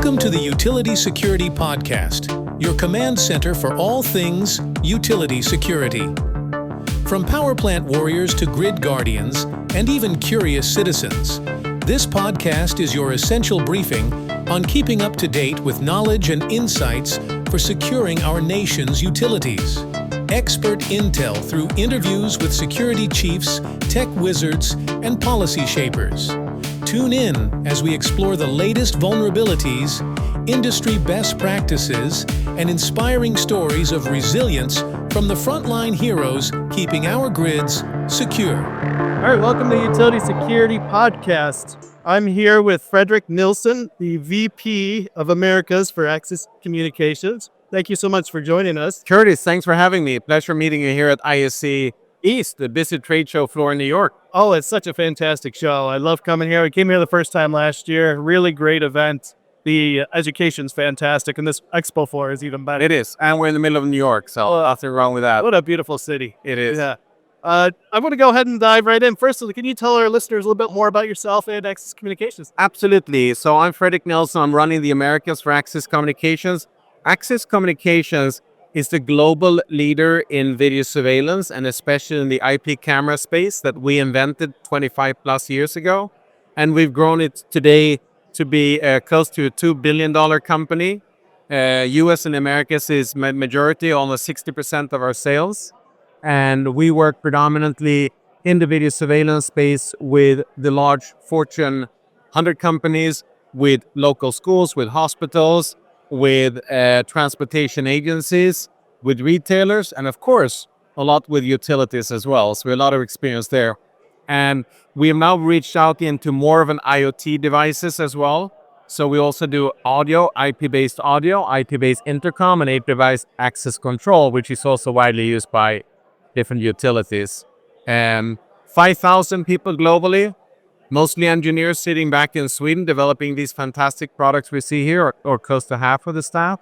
Welcome to the Utility Security Podcast, your command center for all things utility security. From power plant warriors to grid guardians, and even curious citizens, this podcast is your essential briefing on keeping up to date with knowledge and insights for securing our nation's utilities. Expert intel through interviews with security chiefs, tech wizards, and policy shapers. Tune in as we explore the latest vulnerabilities, industry best practices, and inspiring stories of resilience from the frontline heroes keeping our grids secure. All right, welcome to the Utility Security Podcast. I'm here with Fredrik Nilsson, the VP of Americas for Access Communications. Thank you so much for joining us. Curtis, thanks for having me. Pleasure meeting you here at ISC East, the busy trade show floor in New York. Oh, it's such a fantastic show. I love coming here. We came here the first time last year. Really great event. The education's fantastic, and this expo floor is even better. It is, and we're in the middle of New York, so nothing wrong with that. What a beautiful city. It is. Yeah. I want to go ahead and dive right in. First, can you tell our listeners a little bit more about yourself and Access Communications? Absolutely. So I'm Fredrik Nilsson. I'm running the Americas for Access Communications. Access Communications is the global leader in video surveillance, and especially in the IP camera space that we invented 25 plus years ago. And we've grown it today to be close to a $2 billion company. US and Americas is majority, almost 60% of our sales. And we work predominantly in the video surveillance space with the large Fortune 100 companies, with local schools, with hospitals, with transportation agencies, with retailers, and of course, a lot with utilities as well. So we have a lot of experience there. And we have now reached out into more of an IoT devices as well. So we also do audio, IP-based intercom, and IP-based access control, which is also widely used by different utilities. 5,000 people globally, mostly engineers sitting back in Sweden developing these fantastic products we see here, or close to half of the staff.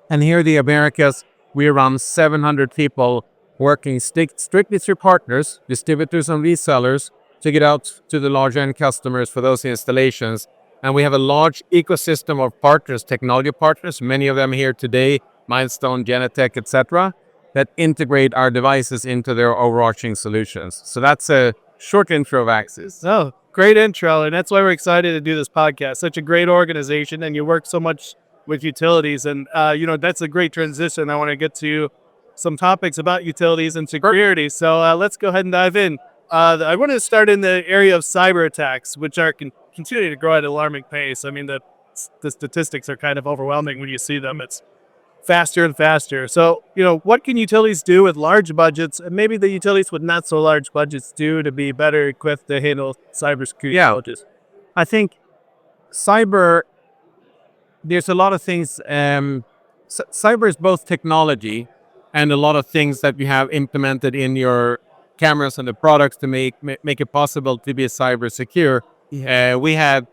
And here in the Americas, we around 700 people working strictly through partners, distributors and resellers to get out to the large end customers for those installations. And we have a large ecosystem of partners, technology partners, many of them here today, Milestone, Genetec, etc., that integrate our devices into their overarching solutions. So that's a short intro of Axis. Oh, great intro. And that's why we're excited to do this podcast. Such a great organization, and you work so much with utilities. And, that's a great transition. I want to get to some topics about utilities and security. So let's go ahead and dive in. I want to start in the area of cyber attacks, which are continuing to grow at an alarming pace. I mean, the statistics are kind of overwhelming when you see them. It's faster and faster. So, what can utilities do with large budgets, and maybe the utilities with not so large budgets do, to be better equipped to handle cybersecurity challenges? I think there's a lot of things. Cyber is both technology and a lot of things that you have implemented in your cameras and the products to make it possible to be cyber secure. Yeah. We have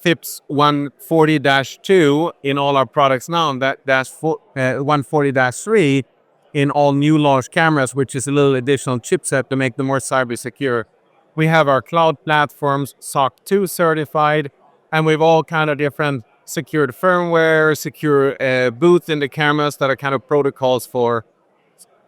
FIPS 140-2 in all our products now, and that 140-3 in all new launch cameras, which is a little additional chipset to make them more cyber secure. We have our cloud platforms, SOC 2 certified, and we've all kind of different secured firmware, secure boot in the cameras that are kind of protocols for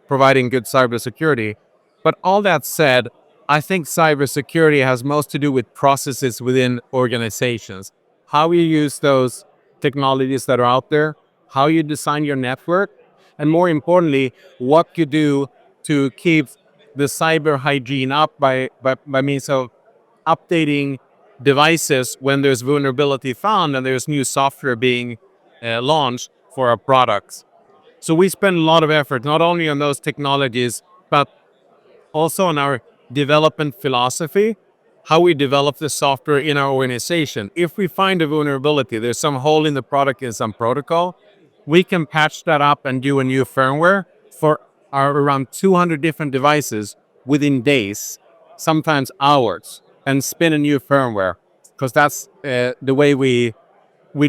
providing good cybersecurity. But all that said, I think cybersecurity has most to do with processes within organizations. How you use those technologies that are out there, how you design your network, and more importantly, what you do to keep the cyber hygiene up by means of updating devices when there's vulnerability found and there's new software being launched for our products. So we spend a lot of effort not only on those technologies, but also on our development philosophy, how we develop the software in our organization. If we find a vulnerability, there's some hole in the product in some protocol, we can patch that up and do a new firmware for our around 200 different devices within days, sometimes hours, and spin a new firmware, because that's the way we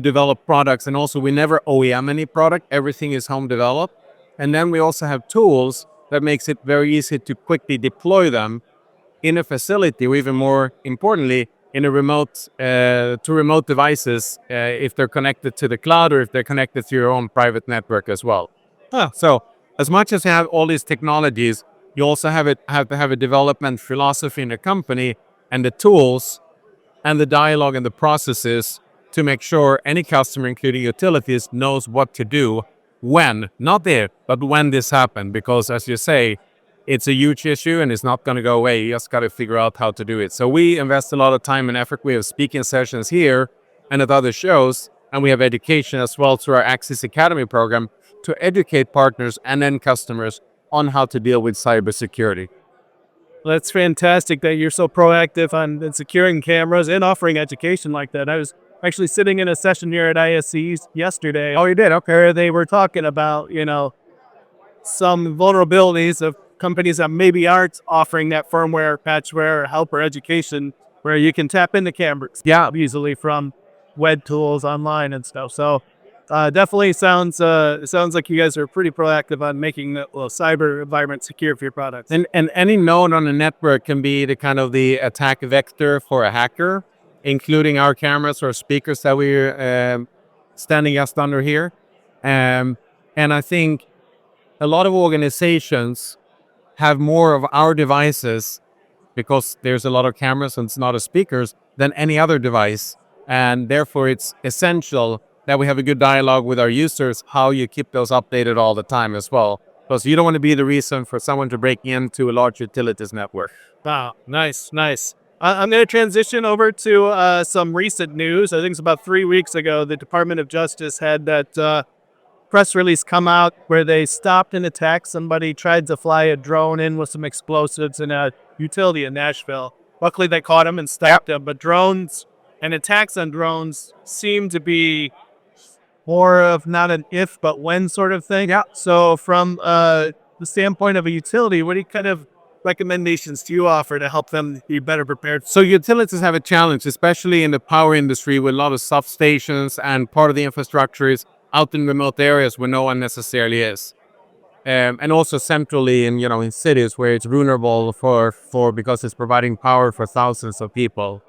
develop products. And also we never OEM any product, everything is home developed. And then we also have tools that makes it very easy to quickly deploy them in a facility, or even more importantly, in a remote to remote devices if they're connected to the cloud or if they're connected to your own private network as well. So as much as you have all these technologies, you also have to have a development philosophy in the company and the tools and the dialogue and the processes to make sure any customer, including utilities, knows what to do when, not if, but when this happened. Because as you say, it's a huge issue and it's not going to go away. You just got to figure out how to do it. So we invest a lot of time and effort. We have speaking sessions here and at other shows, and we have education as well through our Access Academy program to educate partners and end customers on how to deal with cybersecurity. That's fantastic that you're so proactive on securing cameras and offering education like that. I was actually sitting in a session here at ISC East yesterday. Oh, you did? Okay. Where they were talking about, some vulnerabilities of companies that maybe aren't offering that firmware, patchware, or help or education where you can tap into cameras easily from web tools online and stuff. So definitely sounds like you guys are pretty proactive on making the cyber environment secure for your products. And any node on a network can be the kind of the attack vector for a hacker, including our cameras or speakers that we're standing just under here. And I think a lot of organizations have more of our devices because there's a lot of cameras and it's not as speakers than any other device. And therefore, it's essential that we have a good dialogue with our users, how you keep those updated all the time as well. Because you don't want to be the reason for someone to break into a large utilities network. Wow, nice. I'm going to transition over to some recent news. I think it's about 3 weeks ago, the Department of Justice had that press release come out where they stopped an attack. Somebody tried to fly a drone in with some explosives in a utility in Nashville. Luckily, they caught him and stopped him. But drones and attacks on drones seem to be more of not an if but when sort of thing. Yeah. So from the standpoint of a utility, what kind of recommendations do you offer to help them be better prepared? So utilities have a challenge, especially in the power industry with a lot of substations and part of the infrastructure is out in remote areas where no one necessarily is. And also centrally in cities where it's vulnerable for because it's providing power for thousands of people.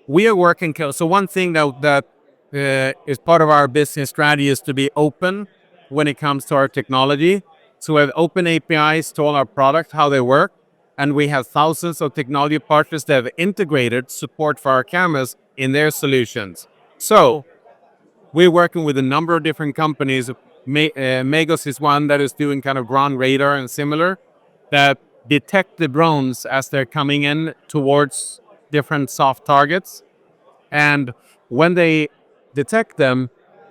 We are working, so one thing that is part of our business strategy is to be open when it comes to our technology. So we have open APIs to all our products, how they work. And we have thousands of technology partners that have integrated support for our cameras in their solutions. So we're working with a number of different companies. Megos is one that is doing kind of ground radar and similar that detect the drones as they're coming in towards different soft targets. And when they detect them,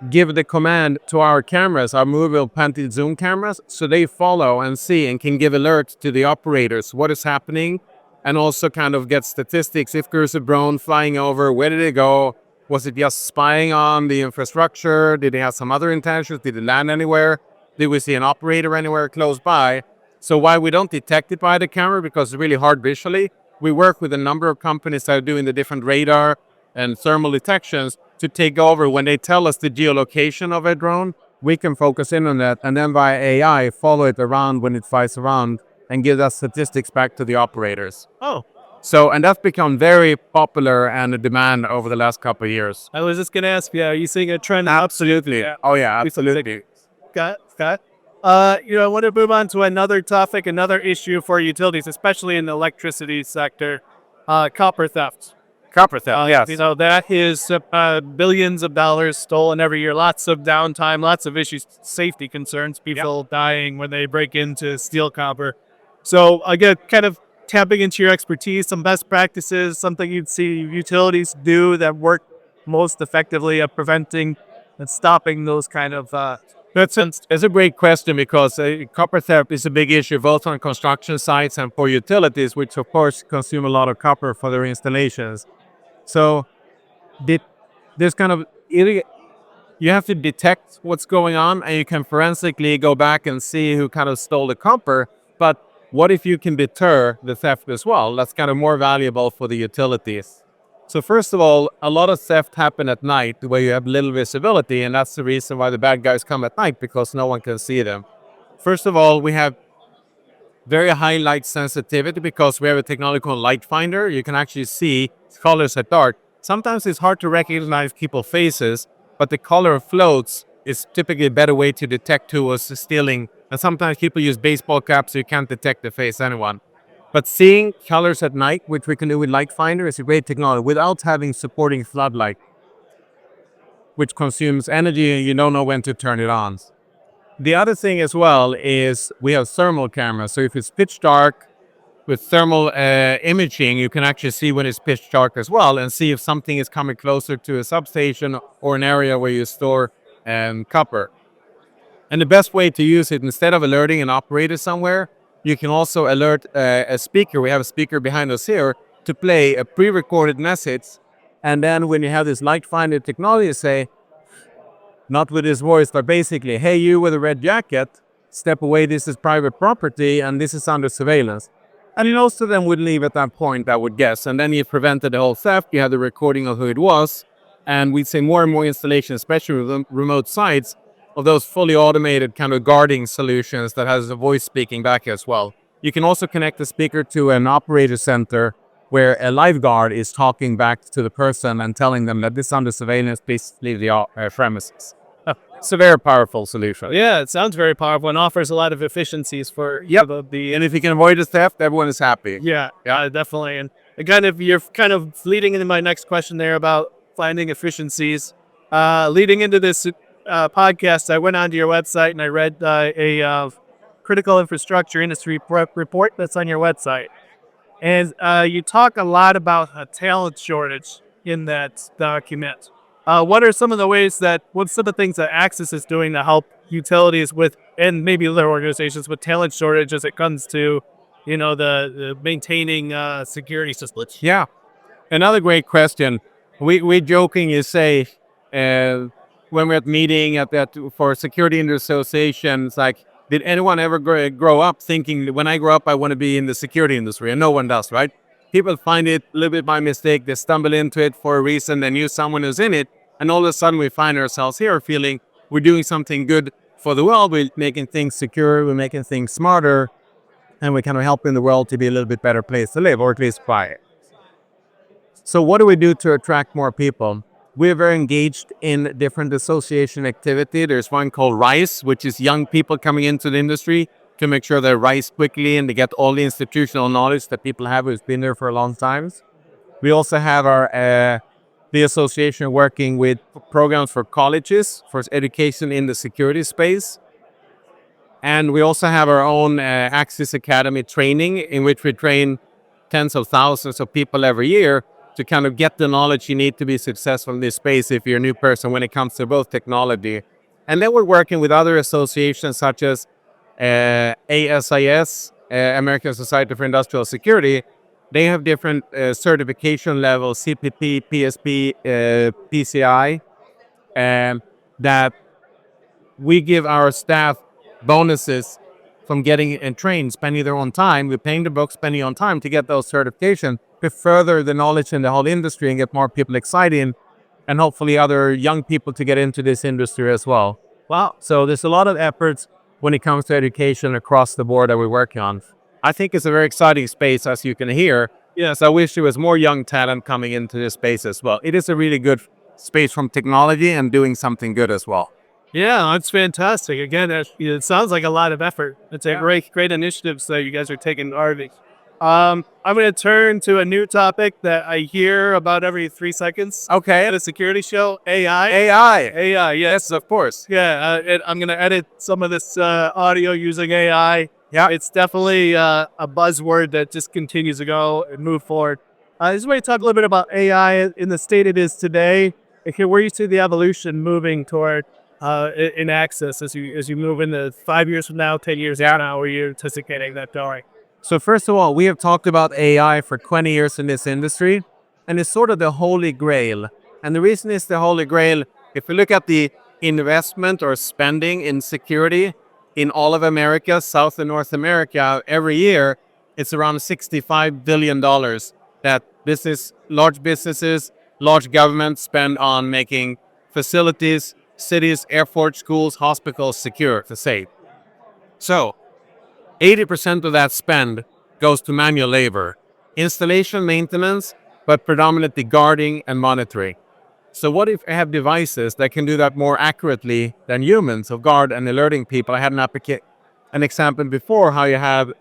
give the command to our cameras, our movable panty zoom cameras, so they follow and see and can give alerts to the operators what is happening and also kind of get statistics. If there's a drone flying over, where did it go? Was it just spying on the infrastructure? Did it have some other intentions? Did it land anywhere? Did we see an operator anywhere close by? So while we don't detect it by the camera because it's really hard visually, we work with a number of companies that are doing the different radar and thermal detections to take over. When they tell us the geolocation of a drone, we can focus in on that and then via AI follow it around when it flies around and give us statistics back to the operators. Oh, So, and that's become very popular and a demand over the last couple of years. I was just going to ask, are you seeing a trend? Absolutely. Yeah. Oh yeah, absolutely. Got it. I want to move on to another topic, another issue for utilities, especially in the electricity sector, copper theft. Copper theft, yes. That is billions of dollars stolen every year. Lots of downtime, lots of issues, safety concerns, people dying when they break into steal copper. So again, kind of tapping into your expertise, some best practices, something you'd see utilities do that work most effectively at preventing and stopping those kind of That's a great question because copper theft is a big issue both on construction sites and for utilities, which of course consume a lot of copper for their installations. So there's kind of, you have to detect what's going on and you can forensically go back and see who kind of stole the copper. But what if you can deter the theft as well? That's kind of more valuable for the utilities. So first of all, a lot of theft happen at night where you have little visibility, and that's the reason why the bad guys come at night, because no one can see them. First of all, we have very high light sensitivity because we have a technology called light finder. You can actually see colors at dark. Sometimes it's hard to recognize people's faces, but the color floats is typically a better way to detect who was stealing. And sometimes people use baseball caps so you can't detect the face of anyone. But seeing colors at night, which we can do with light finder, is a great technology without having supporting floodlight, which consumes energy and you don't know when to turn it on. The other thing as well is we have thermal cameras. So if it's pitch dark with thermal imaging, you can actually see when it's pitch dark as well and see if something is coming closer to a substation or an area where you store copper. And the best way to use it, instead of alerting an operator somewhere, you can also alert a speaker. We have a speaker behind us here to play a pre-recorded message. And then when you have this light finder technology, say, not with his voice, but basically, hey, you with a red jacket, step away, this is private property, and this is under surveillance. And most of them would leave at that point, I would guess. And then you prevented the whole theft, you had the recording of who it was, and we'd say more and more installations, especially with remote sites, of those fully automated kind of guarding solutions that has a voice speaking back as well. You can also connect the speaker to an operator center where a lifeguard is talking back to the person and telling them that this is under surveillance, please leave the premises. It's a very powerful solution. Yeah, it sounds very powerful and offers a lot of efficiencies for the And if you can avoid the theft, everyone is happy. yeah, definitely. And again, if you're kind of leading into my next question there about finding efficiencies, leading into this podcast, I went onto your website and I read a critical infrastructure industry report that's on your website. And you talk a lot about a talent shortage in that document. What are some of the ways what's some of the things that Axis is doing to help utilities with, and maybe other organizations with talent shortage as it comes to, the maintaining security systems? Yeah. Another great question. We jokingly say when we're at meeting at that for security industry associations, like, did anyone ever grow up thinking that when I grow up I want to be in the security industry? And no one does, right? People find it a little bit by mistake. They stumble into it for a reason. They knew someone who's in it, and all of a sudden we find ourselves here feeling we're doing something good for the world. We're making things secure. We're making things smarter, and we're kind of helping the world to be a little bit better place to live, or at least buy it. So what do we do to attract more people? We're very engaged in different association activity. There's one called RISE, which is young people coming into the industry to make sure they rise quickly and they get all the institutional knowledge that people have who's been there for a long time. We also have our the association working with programs for colleges, for education in the security space. And we also have our own Axis Academy training, in which we train tens of thousands of people every year to kind of get the knowledge you need to be successful in this space if you're a new person when it comes to both technology. And then we're working with other associations such as ASIS, American Society for Industrial Security. They have different certification levels, CPP, PSP, PCI, that we give our staff bonuses from getting and trained, spending their own time. We're paying the books, spending on time to get those certifications to further the knowledge in the whole industry and get more people excited, and hopefully other young people to get into this industry as well. Wow. So there's a lot of efforts when it comes to education across the board that we're working on. I think it's a very exciting space, as you can hear. Yes, I wish there was more young talent coming into this space as well. It is a really good space from technology and doing something good as well. Yeah, that's fantastic. Again, it sounds like a lot of effort. It's a great initiatives that you guys are taking part of. I'm going to turn to a new topic that I hear about every 3 seconds. Okay. At a security show, AI. AI, yes, of course. Yeah, I'm going to edit some of this audio using AI. Yeah. It's definitely a buzzword that just continues to go and move forward. I just want to talk a little bit about AI in the state it is today. Okay, where you see the evolution moving toward in access as you move into 5 years from now, 10 years from now, where you're anticipating that going? So first of all, we have talked about AI for 20 years in this industry, and it's sort of the holy grail. And the reason it's the holy grail, if you look at the investment or spending in security in all of America, South and North America, every year, it's around $65 billion that large businesses, large governments spend on making facilities, cities, airports, schools, hospitals secure, to say. So 80% of that spend goes to manual labor, installation, maintenance, but predominantly guarding and monitoring. So what if I have devices that can do that more accurately than humans of guard and alerting people? I had an example before how you have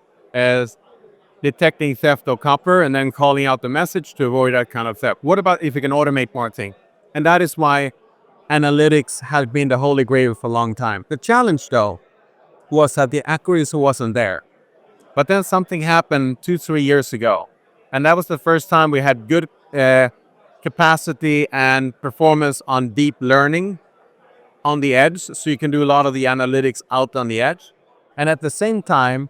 detecting theft of copper and then calling out the message to avoid that kind of theft. What about if you can automate more things? And that is why analytics has been the holy grail for a long time. The challenge, though, was that the accuracy wasn't there. But then something happened 2-3 years ago, and that was the first time we had good capacity and performance on deep learning on the edge, so you can do a lot of the analytics out on the edge. And at the same time,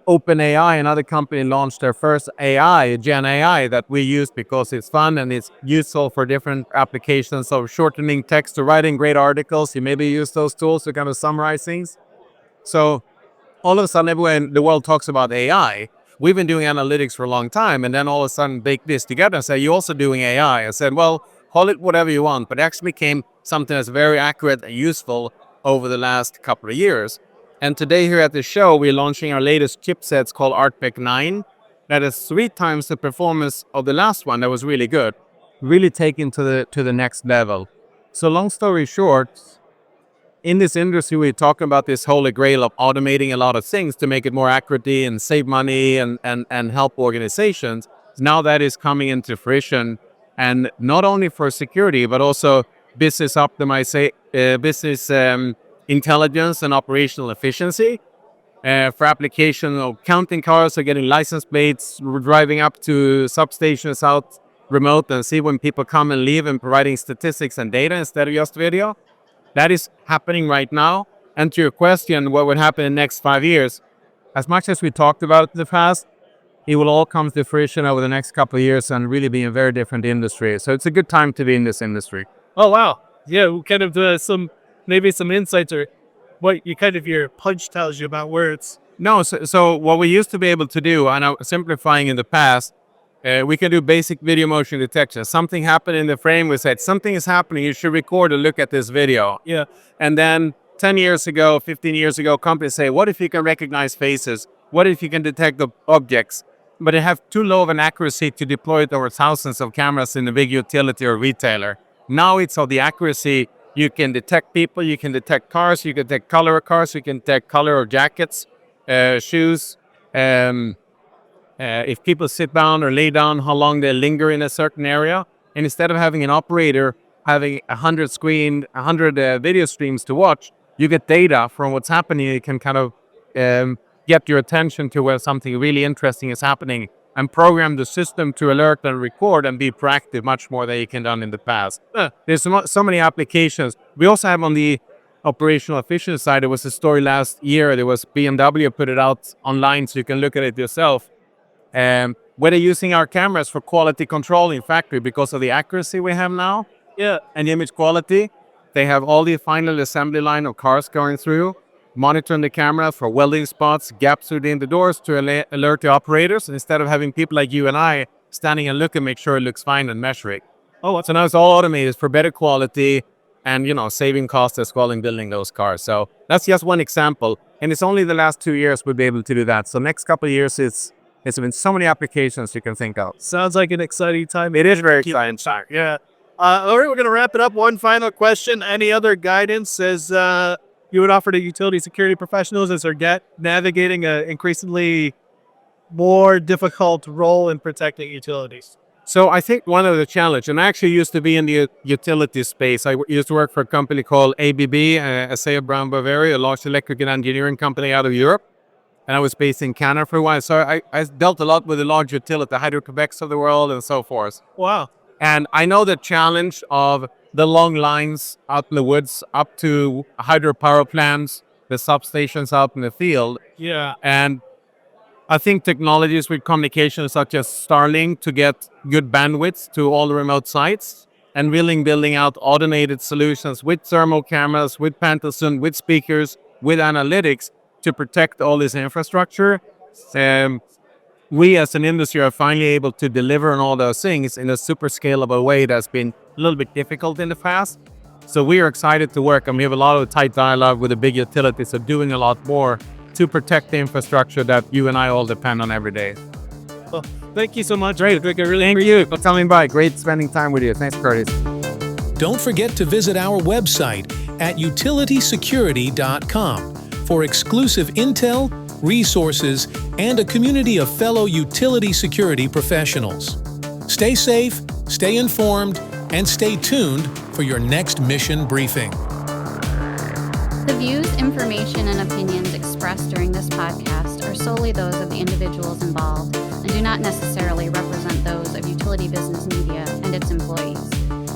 OpenAI, another company, launched their first AI, Gen AI, that we use because it's fun and it's useful for different applications. So shortening text to writing great articles, you maybe use those tools to kind of summarize things. So all of a sudden, everywhere in the world talks about AI. We've been doing analytics for a long time, and then all of a sudden bake this together and say, you're also doing AI. I said, well, call it whatever you want, but it actually became something that's very accurate and useful over the last couple of years. And today here at the show, we're launching our latest chipsets called ArtPec 9. That is 3 times the performance of the last one that was really good. Really taken to the next level. So long story short, in this industry, we talk about this holy grail of automating a lot of things to make it more accurate and save money and help organizations. Now that is coming into fruition, and not only for security, but also business optimization, business intelligence and operational efficiency. For application of counting cars or getting license plates, driving up to substations out remote and see when people come and leave and providing statistics and data instead of just video. That is happening right now. And to your question, what would happen in the next 5 years? As much as we talked about in the past, it will all come to fruition over the next couple of years and really be a very different industry. So it's a good time to be in this industry. Oh, wow. Yeah, kind of some insights or what your punch tells you about where it's. No, so what we used to be able to do, and I'm simplifying in the past, we can do basic video motion detection. Something happened in the frame, we said, something is happening, you should record and look at this video. Yeah. And then 10 years ago, 15 years ago, companies say, what if you can recognize faces? What if you can detect the objects? But they have too low of an accuracy to deploy it over thousands of cameras in a big utility or retailer. Now it's all the accuracy. You can detect people, you can detect cars, you can detect color of cars, you can detect color of jackets, shoes. If people sit down or lay down, how long they linger in a certain area. And instead of having an operator having 100 video streams to watch, you get data from what's happening. You can kind of get your attention to where something really interesting is happening and program the system to alert and record and be proactive much more than you can done in the past. There's so many applications. We also have on the operational efficiency side, there was a story last year. There was BMW put it out online so you can look at it yourself. Where they're using our cameras for quality control in factory because of the accuracy we have now. Yeah. And image quality. They have all the final assembly line of cars going through, monitoring the camera for welding spots, gaps within the doors to alert the operators, instead of having people like you and I standing and look and make sure it looks fine and measuring. Oh, so now it's all automated for better quality and, saving costs as well in building those cars. So that's just one example. And it's only the last 2 years we'll be able to do that. So next couple of years, it's been so many applications you can think of. Sounds like an exciting time. It is very exciting. Yeah. All right, we're going to wrap it up. One final question. Any other guidance as you would offer to utility security professionals as they're navigating an increasingly more difficult role in protecting utilities? So I think one of the challenges, and I actually used to be in the utility space. I used to work for a company called ABB, Assea Brown Bavaria, a large electrical engineering company out of Europe. And I was based in Canada for a while. So I dealt a lot with the large utility, the Hydro-Quebecs of the world and so forth. Wow. And I know the challenge of the long lines out in the woods up to hydropower plants, the substations out in the field. Yeah. And I think technologies with communications such as Starlink to get good bandwidth to all the remote sites, and really building out automated solutions with thermal cameras, with Pantelson, with speakers, with analytics to protect all this infrastructure. We as an industry are finally able to deliver on all those things in a super scalable way that's been a little bit difficult in the past. So we are excited to work, and we have a lot of tight dialogue with the big utilities of doing a lot more to protect the infrastructure that you and I all depend on every day. Well, thank you so much. Great. I really thank you for coming by. Great spending time with you. Thanks, Curtis. Don't forget to visit our website at utilitysecurity.com for exclusive intel, resources, and a community of fellow utility security professionals. Stay safe, stay informed, and stay tuned for your next mission briefing. The views, information, and opinions expressed during this podcast are solely those of the individuals involved and do not necessarily represent those of Utility Business Media and its employees.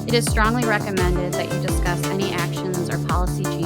It is strongly recommended that you discuss any actions or policy changes